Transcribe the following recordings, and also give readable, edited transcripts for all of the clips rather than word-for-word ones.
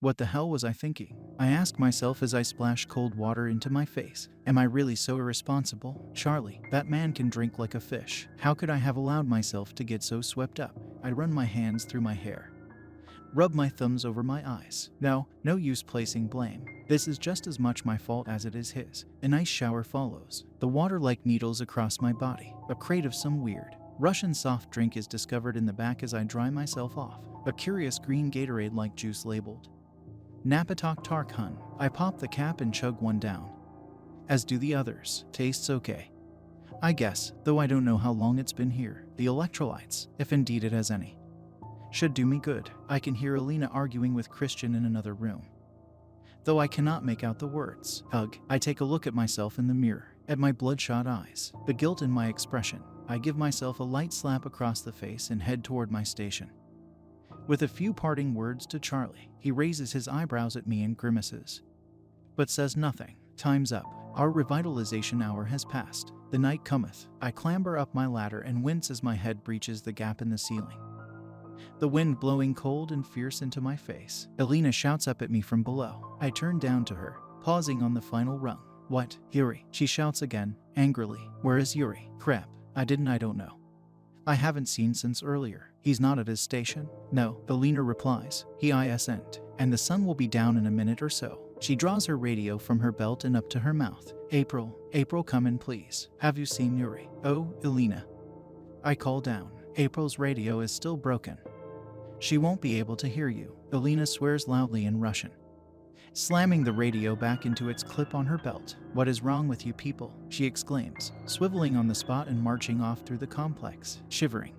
What the hell was I thinking? I ask myself as I splash cold water into my face. Am I really so irresponsible? Charlie, that man can drink like a fish. How could I have allowed myself to get so swept up? I run my hands through my hair. Rub my thumbs over my eyes. No use placing blame. This is just as much my fault as it is his. An ice shower follows. The water like needles across my body. A crate of some weird Russian soft drink is discovered in the back as I dry myself off. A curious green Gatorade-like juice labeled Napatok Tarkhun. I pop the cap and chug one down. As do the others. Tastes okay, I guess, though I don't know how long it's been here. The electrolytes, if indeed it has any, should do me good. I can hear Alina arguing with Christian in another room, though I cannot make out the words. Ugh. I take a look at myself in the mirror, at my bloodshot eyes, the guilt in my expression. I give myself a light slap across the face and head toward my station. With a few parting words to Charlie, he raises his eyebrows at me and grimaces, but says nothing. Time's up. Our revitalization hour has passed. The night cometh. I clamber up my ladder and wince as my head breaches the gap in the ceiling, the wind blowing cold and fierce into my face. Alina shouts up at me from below. I turn down to her, pausing on the final rung. What? Yuri, she shouts again, angrily. Where is Yuri? Crap. I don't know. I haven't seen since earlier. He's not at his station? No, Alina replies. He isn't, and the sun will be down in a minute or so. She draws her radio from her belt and up to her mouth. April, come in please. Have you seen Yuri? Oh, Alina. I call down. April's radio is still broken. She won't be able to hear you. Alina swears loudly in Russian, slamming the radio back into its clip on her belt. What is wrong with you people? She exclaims, swiveling on the spot and marching off through the complex, shivering.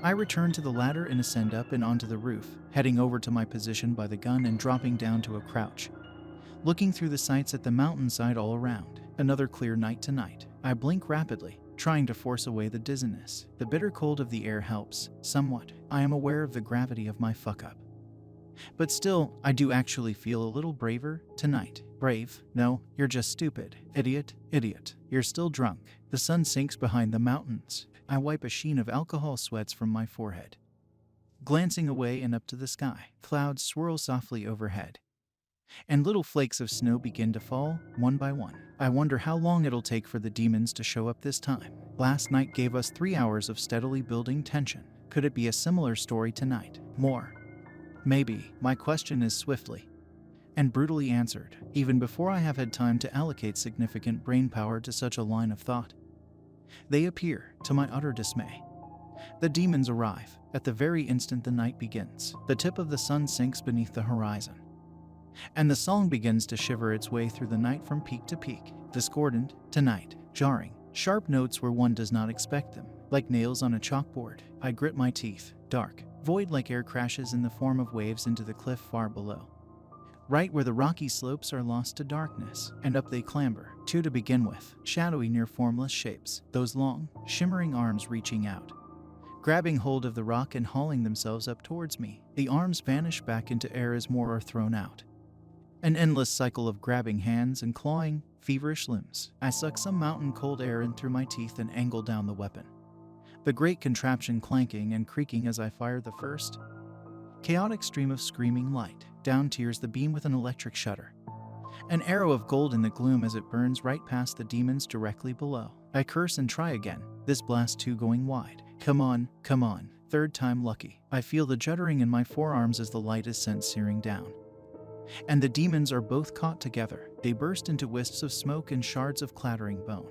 I return to the ladder and ascend up and onto the roof, heading over to my position by the gun and dropping down to a crouch, looking through the sights at the mountainside all around. Another clear night tonight. I blink rapidly, trying to force away the dizziness. The bitter cold of the air helps, somewhat. I am aware of the gravity of my fuck-up, but still, I do actually feel a little braver tonight. Brave? No, you're just stupid. Idiot. You're still drunk. The sun sinks behind the mountains. I wipe a sheen of alcohol sweats from my forehead, glancing away and up to the sky. Clouds swirl softly overhead, and little flakes of snow begin to fall, one by one. I wonder how long it'll take for the demons to show up this time. Last night gave us 3 hours of steadily building tension. Could it be a similar story tonight? More. Maybe. My question is swiftly and brutally answered, even before I have had time to allocate significant brain power to such a line of thought. They appear, to my utter dismay. The demons arrive. At the very instant the night begins, the tip of the sun sinks beneath the horizon, and the song begins to shiver its way through the night from peak to peak. Discordant, tonight, jarring, sharp notes where one does not expect them, like nails on a chalkboard. I grit my teeth. Dark, void like air crashes in the form of waves into the cliff far below, right where the rocky slopes are lost to darkness, and up they clamber. 2 to begin with, shadowy near formless shapes, those long, shimmering arms reaching out, grabbing hold of the rock and hauling themselves up towards me. The arms vanish back into air as more are thrown out. An endless cycle of grabbing hands and clawing, feverish limbs. I suck some mountain cold air in through my teeth and angle down the weapon, the great contraption clanking and creaking as I fire the first chaotic stream of screaming light. Down tears the beam with an electric shudder, an arrow of gold in the gloom as it burns right past the demons directly below. I curse and try again, this blast too going wide. Come on. 3rd time lucky. I feel the juddering in my forearms as the light is sent searing down, and the demons are both caught together. They burst into wisps of smoke and shards of clattering bone,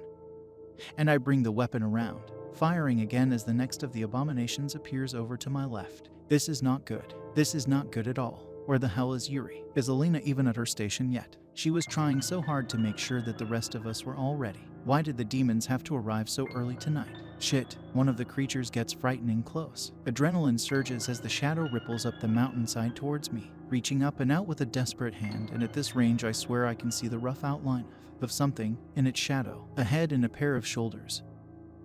and I bring the weapon around, firing again as the next of the abominations appears over to my left. This is not good. This is not good at all. Where the hell is Yuri? Is Alina even at her station yet? She was trying so hard to make sure that the rest of us were all ready. Why did the demons have to arrive so early tonight? Shit, one of the creatures gets frightening close. Adrenaline surges as the shadow ripples up the mountainside towards me, reaching up and out with a desperate hand, and at this range I swear I can see the rough outline of something in its shadow. A head and a pair of shoulders.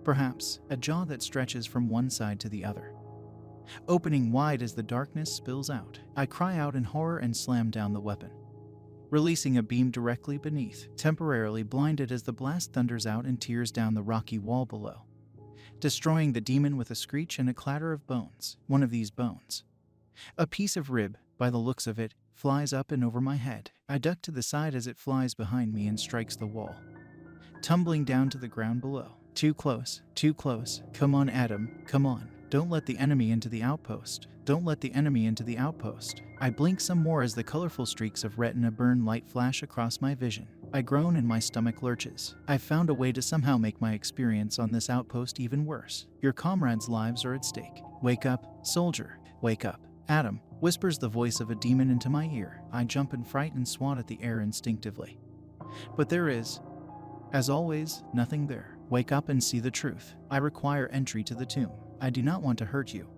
Perhaps a jaw that stretches from one side to the other, opening wide as the darkness spills out. I cry out in horror and slam down the weapon, releasing a beam directly beneath, temporarily blinded as the blast thunders out and tears down the rocky wall below, destroying the demon with a screech and a clatter of bones. One of these bones, a piece of rib, by the looks of it, flies up and over my head. I duck to the side as it flies behind me and strikes the wall, tumbling down to the ground below. Too close, too close. Come on, Adam, come on. Don't let the enemy into the outpost. Don't let the enemy into the outpost. I blink some more as the colorful streaks of retina burn light flash across my vision. I groan and my stomach lurches. I've found a way to somehow make my experience on this outpost even worse. Your comrades' lives are at stake. Wake up, soldier. Wake up. Adam, whispers the voice of a demon into my ear. I jump in fright and swat at the air instinctively. But there is, as always, nothing there. Wake up and see the truth. I require entry to the tomb. I do not want to hurt you,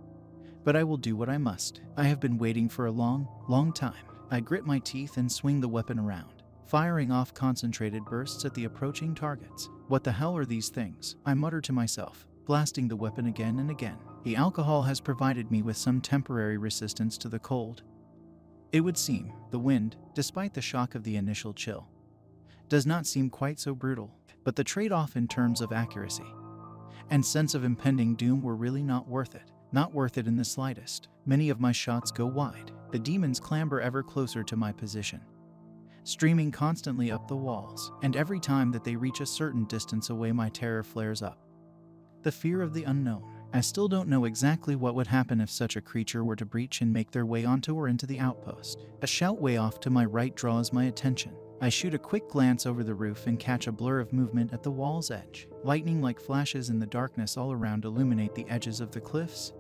but I will do what I must. I have been waiting for a long, long time. I grit my teeth and swing the weapon around, firing off concentrated bursts at the approaching targets. What the hell are these things? I mutter to myself, blasting the weapon again and again. The alcohol has provided me with some temporary resistance to the cold. It would seem the wind, despite the shock of the initial chill, does not seem quite so brutal, but the trade-off in terms of accuracy and sense of impending doom were really not worth it. Not worth it in the slightest. Many of my shots go wide. The demons clamber ever closer to my position, streaming constantly up the walls, and every time that they reach a certain distance away, my terror flares up. The fear of the unknown. I still don't know exactly what would happen if such a creature were to breach and make their way onto or into the outpost. A shout way off to my right draws my attention. I shoot a quick glance over the roof and catch a blur of movement at the wall's edge. Lightning-like flashes in the darkness all around illuminate the edges of the cliffs,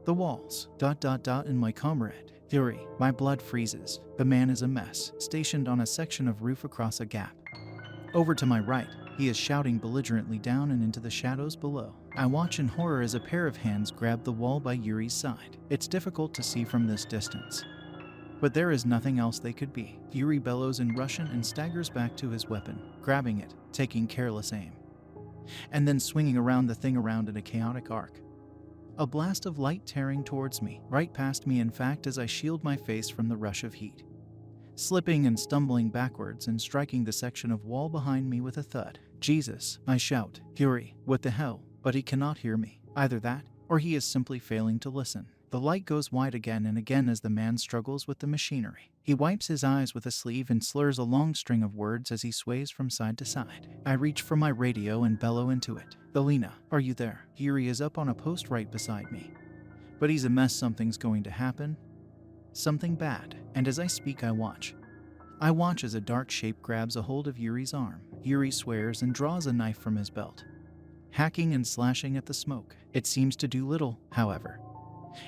the walls, ... and my comrade. Fury. My blood freezes. The man is a mess, stationed on a section of roof across a gap. Over to my right, he is shouting belligerently down and into the shadows below. I watch in horror as a pair of hands grab the wall by Yuri's side. It's difficult to see from this distance, but there is nothing else they could be. Yuri bellows in Russian and staggers back to his weapon, grabbing it, taking careless aim, and then swinging around the thing around in a chaotic arc. A blast of light tearing towards me, right past me in fact, as I shield my face from the rush of heat, slipping and stumbling backwards and striking the section of wall behind me with a thud. Jesus, I shout. Yuri, what the hell? But he cannot hear me. Either that, or he is simply failing to listen. The light goes wide again and again as the man struggles with the machinery. He wipes his eyes with a sleeve and slurs a long string of words as he sways from side to side. I reach for my radio and bellow into it. Belina, are you there? Yuri is up on a post right beside me. But he's a mess. Something's going to happen. Something bad. And as I speak, I watch. I watch as a dark shape grabs a hold of Yuri's arm. Yuri swears and draws a knife from his belt, hacking and slashing at the smoke. It seems to do little, however,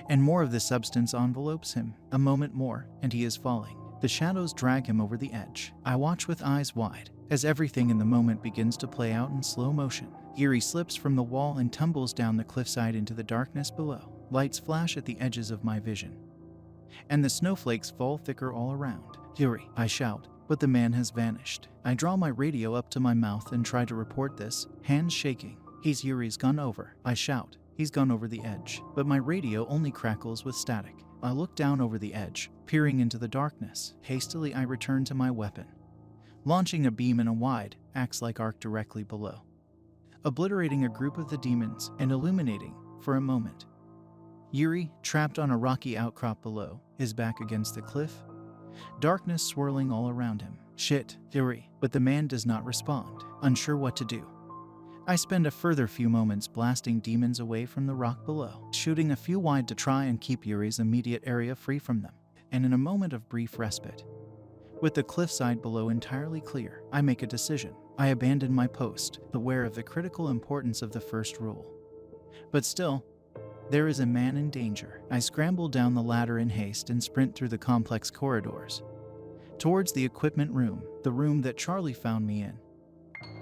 and more of the substance envelopes him. A moment more, and he is falling. The shadows drag him over the edge. I watch with eyes wide, as everything in the moment begins to play out in slow motion. Yuri slips from the wall and tumbles down the cliffside into the darkness below. Lights flash at the edges of my vision, and the snowflakes fall thicker all around. Yuri, I shout, but the man has vanished. I draw my radio up to my mouth and try to report this, hands shaking. Yuri's gone over. I shout. He's gone over the edge, but my radio only crackles with static. I look down over the edge, peering into the darkness. Hastily, I return to my weapon, launching a beam in a wide, axe-like arc directly below, obliterating a group of the demons and illuminating, for a moment, Yuri, trapped on a rocky outcrop below, his back against the cliff, darkness swirling all around him. Shit, Yuri, but the man does not respond, unsure what to do. I spend a further few moments blasting demons away from the rock below, shooting a few wide to try and keep Yuri's immediate area free from them, and in a moment of brief respite, with the cliffside below entirely clear, I make a decision. I abandon my post, aware of the critical importance of the first rule. But still, there is a man in danger. I scramble down the ladder in haste and sprint through the complex corridors, towards the equipment room, the room that Charlie found me in.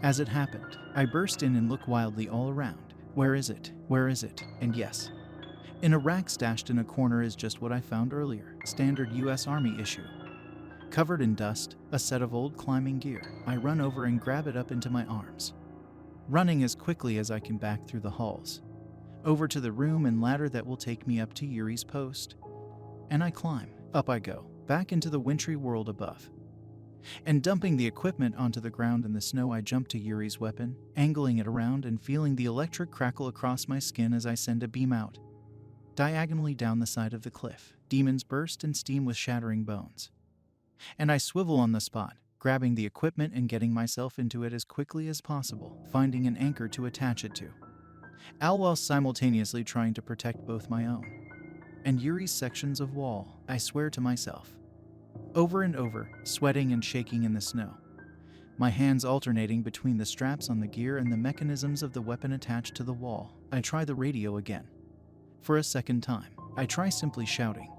As it happened, I burst in and look wildly all around. Where is it? Where is it? And yes, in a rack stashed in a corner is just what I found earlier. Standard US Army issue. Covered in dust, a set of old climbing gear. I run over and grab it up into my arms, running as quickly as I can back through the halls, over to the room and ladder that will take me up to Yuri's post. And I climb. Up I go, back into the wintry world above. And dumping the equipment onto the ground in the snow, I jump to Yuri's weapon, angling it around and feeling the electric crackle across my skin as I send a beam out, diagonally down the side of the cliff. Demons burst and steam with shattering bones. and I swivel on the spot, grabbing the equipment and getting myself into it as quickly as possible, finding an anchor to attach it to, all while simultaneously trying to protect both my own and Yuri's sections of wall. I swear to myself, over and over, sweating and shaking in the snow, my hands alternating between the straps on the gear and the mechanisms of the weapon attached to the wall. I try the radio again. For a second time, I try simply shouting,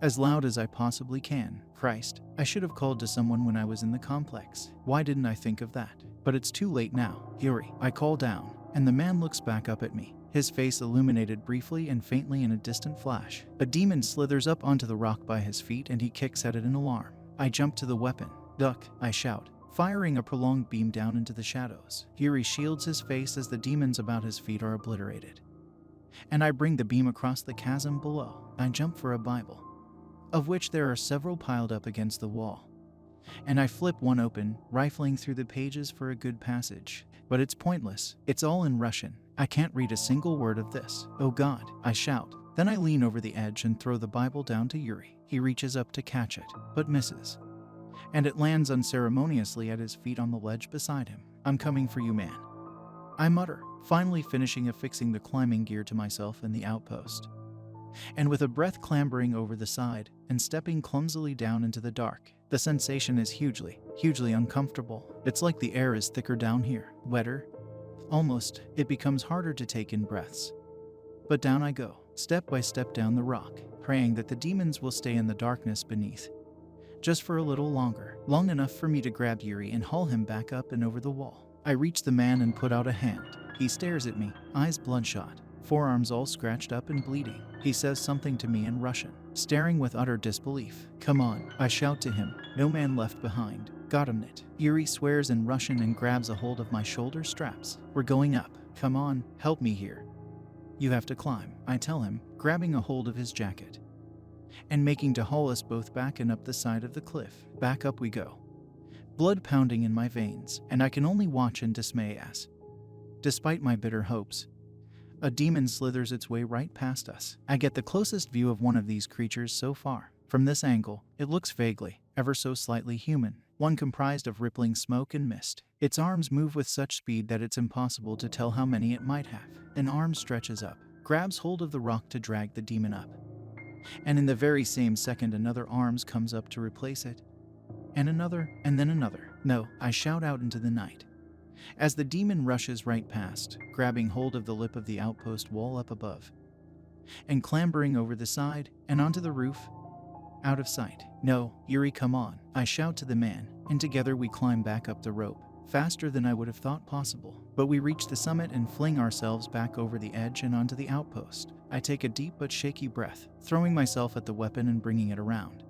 as loud as I possibly can. Christ, I should have called to someone when I was in the complex. Why didn't I think of that? But it's too late now. Yuri, I call down, and the man looks back up at me, his face illuminated briefly and faintly in a distant flash. A demon slithers up onto the rock by his feet and he kicks at it in alarm. I jump to the weapon. Duck, I shout, firing a prolonged beam down into the shadows. Yuri shields his face as the demons about his feet are obliterated, and I bring the beam across the chasm below. I jump for a Bible, of which there are several piled up against the wall, and I flip one open, rifling through the pages for a good passage. But it's pointless. It's all in Russian. I can't read a single word of this. Oh God, I shout. Then I lean over the edge and throw the Bible down to Yuri. He reaches up to catch it, but misses, and it lands unceremoniously at his feet on the ledge beside him. I'm coming for you, man, I mutter, finally finishing affixing the climbing gear to myself in the outpost, and with a breath clambering over the side and stepping clumsily down into the dark. The sensation is hugely uncomfortable. It's like the air is thicker down here, wetter. Almost, it becomes harder to take in breaths. But down I go, step by step down the rock, praying that the demons will stay in the darkness beneath, just for a little longer, long enough for me to grab Yuri and haul him back up and over the wall. I reach the man and put out a hand. He stares at me, eyes bloodshot, forearms all scratched up and bleeding. He says something to me in Russian, staring with utter disbelief. Come on, I shout to him. No man left behind. Got him it. Yuri swears in Russian and grabs a hold of my shoulder straps. We're going up. Come on, help me here. You have to climb, I tell him, grabbing a hold of his jacket and making to haul us both back and up the side of the cliff. Back up we go, blood pounding in my veins, and I can only watch in dismay as, despite my bitter hopes, a demon slithers its way right past us. I get the closest view of one of these creatures so far. From this angle, it looks vaguely, ever so slightly human, one comprised of rippling smoke and mist. Its arms move with such speed that it's impossible to tell how many it might have. An arm stretches up, grabs hold of the rock to drag the demon up, and in the very same second another arm comes up to replace it, and another, and then another. No, I shout out into the night, as the demon rushes right past, grabbing hold of the lip of the outpost wall up above, and clambering over the side, and onto the roof, out of sight. No, Yuri, come on, I shout to the man, and together we climb back up the rope, faster than I would have thought possible. But we reach the summit and fling ourselves back over the edge and onto the outpost. I take a deep but shaky breath, throwing myself at the weapon and bringing it around,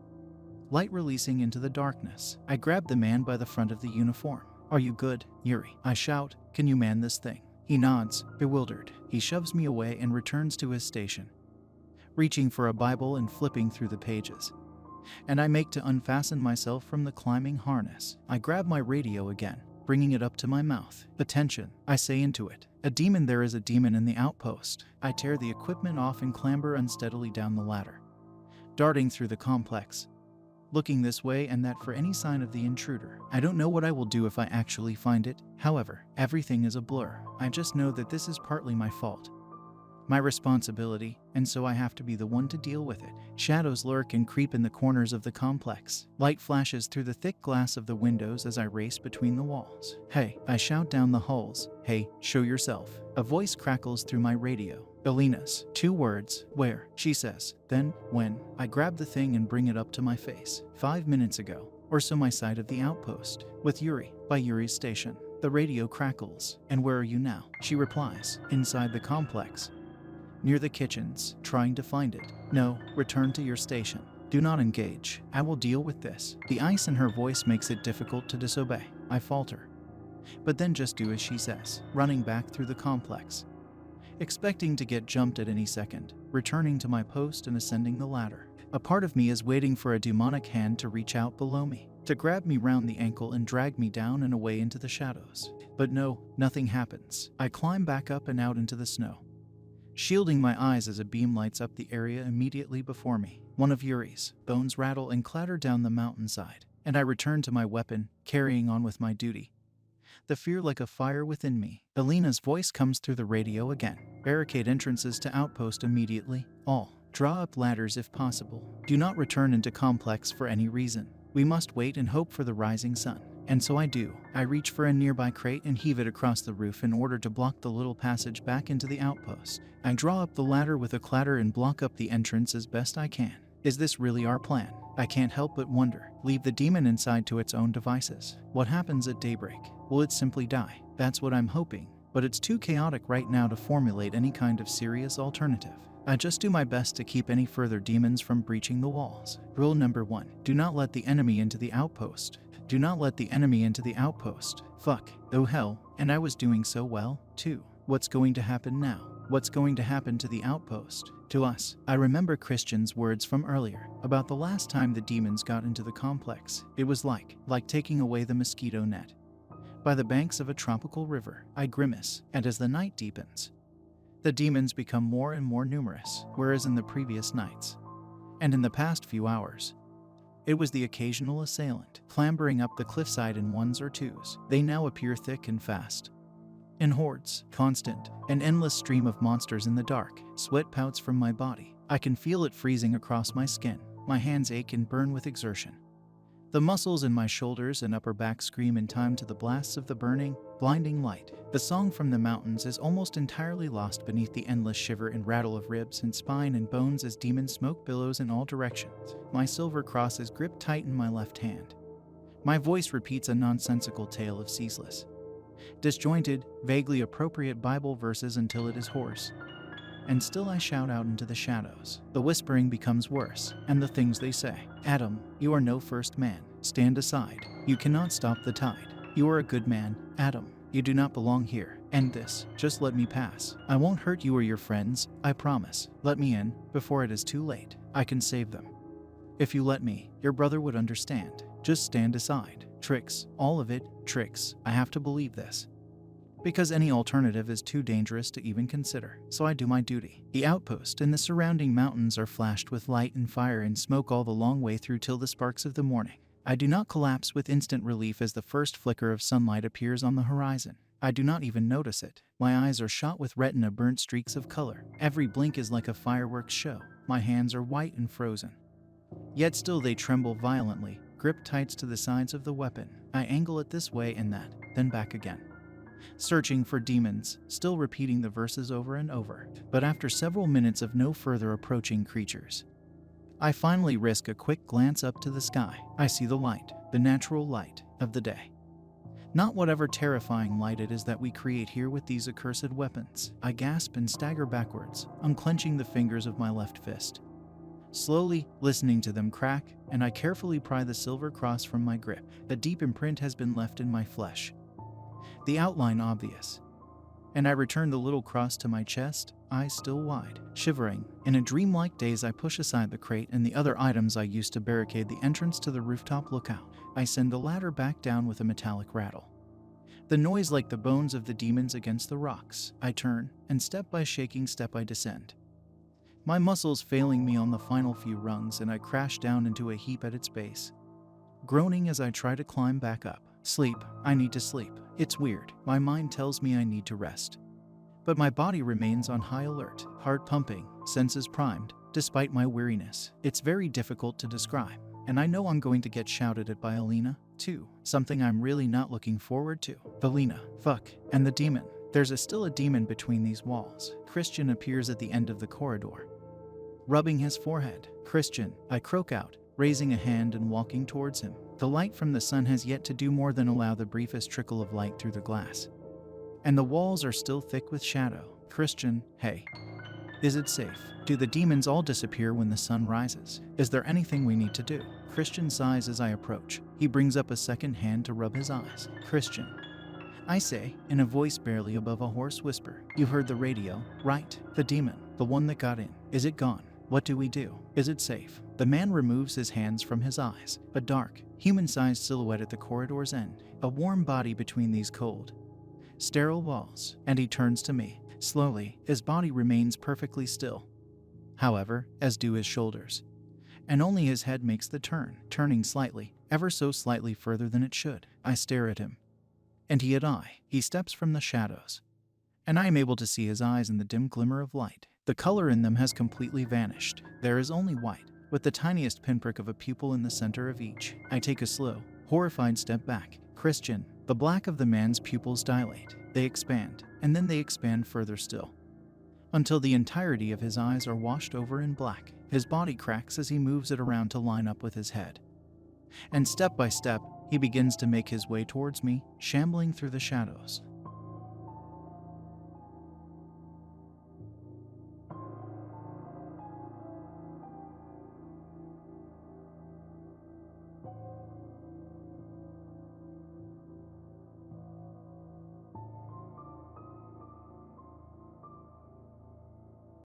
light releasing into the darkness. I grab the man by the front of the uniform. Are you good, Yuri? I shout. Can you man this thing? He nods, bewildered. He shoves me away and returns to his station, reaching for a Bible and flipping through the pages, and I make to unfasten myself from the climbing harness. I grab my radio again, bringing it up to my mouth. Attention, I say into it. A demon, there is a demon in the outpost. I tear the equipment off and clamber unsteadily down the ladder, darting through the complex, looking this way and that for any sign of the intruder. I don't know what I will do if I actually find it. However, everything is a blur. I just know that this is partly my fault, my responsibility, and so I have to be the one to deal with it. Shadows lurk and creep in the corners of the complex. Light flashes through the thick glass of the windows as I race between the walls. Hey, I shout down the halls. Hey, show yourself. A voice crackles through my radio. Elena's. 2 words. Where? She says. Then, when? I grab the thing and bring it up to my face. 5 minutes ago, or so, my side of the outpost, with Yuri, by Yuri's station. The radio crackles. And where are you now? She replies. Inside the complex, near the kitchens, trying to find it. No, return to your station. Do not engage. I will deal with this. The ice in her voice makes it difficult to disobey. I falter, but then just do as she says, running back through the complex, expecting to get jumped at any second, returning to my post and ascending the ladder. A part of me is waiting for a demonic hand to reach out below me, to grab me round the ankle and drag me down and away into the shadows. But no, nothing happens. I climb back up and out into the snow, shielding my eyes as a beam lights up the area immediately before me. One of Yuri's bones rattle and clatter down the mountainside, and I return to my weapon, carrying on with my duty. The fear like a fire within me. Alina's voice comes through the radio again. Barricade entrances to outpost immediately. All. Draw up ladders if possible. Do not return into complex for any reason. We must wait and hope for the rising sun. And so I do. I reach for a nearby crate and heave it across the roof in order to block the little passage back into the outpost. I draw up the ladder with a clatter and block up the entrance as best I can. Is this really our plan? I can't help but wonder. Leave the demon inside to its own devices. What happens at daybreak? Will it simply die? That's what I'm hoping. But it's too chaotic right now to formulate any kind of serious alternative. I just do my best to keep any further demons from breaching the walls. Rule number 1. Do not let the enemy into the outpost. Do not let the enemy into the outpost. Fuck. Oh hell. And I was doing so well, too. What's going to happen now? What's going to happen to the outpost? To us. I remember Christian's words from earlier about the last time the demons got into the complex. It was like taking away the mosquito net. By the banks of a tropical river, I grimace, and as the night deepens, the demons become more and more numerous, whereas in the previous nights, and in the past few hours, it was the occasional assailant, clambering up the cliffside in ones or twos. They now appear thick and fast. In hordes, constant, an endless stream of monsters in the dark. Sweat pouts from my body. I can feel it freezing across my skin. My hands ache and burn with exertion. The muscles in my shoulders and upper back scream in time to the blasts of the burning, blinding light. The song from the mountains is almost entirely lost beneath the endless shiver and rattle of ribs and spine and bones as demon smoke billows in all directions. My silver cross is gripped tight in my left hand. My voice repeats a nonsensical tale of ceaseless, disjointed, vaguely appropriate Bible verses until it is hoarse. And still I shout out into the shadows. The whispering becomes worse, and the things they say. Adam, you are no first man. Stand aside. You cannot stop the tide. You are a good man, Adam. You do not belong here. End this. Just let me pass. I won't hurt you or your friends, I promise. Let me in, before it is too late. I can save them. If you let me, your brother would understand. Just stand aside. Tricks. All of it, tricks. I have to believe this. Because any alternative is too dangerous to even consider. So I do my duty. The outpost and the surrounding mountains are flashed with light and fire and smoke all the long way through till the sparks of the morning. I do not collapse with instant relief as the first flicker of sunlight appears on the horizon. I do not even notice it. My eyes are shot with retina-burnt streaks of color. Every blink is like a fireworks show. My hands are white and frozen. Yet still they tremble violently, gripped tight to the sides of the weapon. I angle it this way and that, then back again. Searching for demons, still repeating the verses over and over. But after several minutes of no further approaching creatures, I finally risk a quick glance up to the sky. I see the light, the natural light of the day. Not whatever terrifying light it is that we create here with these accursed weapons. I gasp and stagger backwards, unclenching the fingers of my left fist. Slowly, listening to them crack, and I carefully pry the silver cross from my grip. A deep imprint has been left in my flesh, the outline obvious, and I return the little cross to my chest, eyes still wide. Shivering, in a dreamlike daze I push aside the crate and the other items I used to barricade the entrance to the rooftop lookout. I send the ladder back down with a metallic rattle. The noise like the bones of the demons against the rocks. I turn, and step by shaking step I descend. My muscles failing me on the final few rungs, and I crash down into a heap at its base, groaning as I try to climb back up. Sleep. I need to sleep. It's weird. My mind tells me I need to rest, but my body remains on high alert, heart pumping, senses primed, despite my weariness. It's very difficult to describe, and I know I'm going to get shouted at by Alina, too. Something I'm really not looking forward to. Alina. Fuck. And the demon. There's still a demon between these walls. Christian appears at the end of the corridor, rubbing his forehead. Christian. I croak out, raising a hand and walking towards him. The light from the sun has yet to do more than allow the briefest trickle of light through the glass, and the walls are still thick with shadow. Christian, hey. Is it safe? Do the demons all disappear when the sun rises? Is there anything we need to do? Christian sighs as I approach. He brings up a second hand to rub his eyes. Christian. I say, in a voice barely above a hoarse whisper. You heard the radio, right? The demon, the one that got in. Is it gone? What do we do? Is it safe? The man removes his hands from his eyes. A dark, human-sized silhouette at the corridor's end. A warm body between these cold, sterile walls. And he turns to me. Slowly, his body remains perfectly still, however, as do his shoulders. and only his head makes the turn, turning slightly, ever so slightly further than it should. I stare at him, and he steps from the shadows, and I am able to see his eyes in the dim glimmer of light. The color in them has completely vanished. There is only white, with the tiniest pinprick of a pupil in the center of each. I take a slow, horrified step back. Christian, the black of the man's pupils dilate. They expand, and then they expand further still, until the entirety of his eyes are washed over in black. His body cracks as he moves it around to line up with his head, and step by step, he begins to make his way towards me, shambling through the shadows.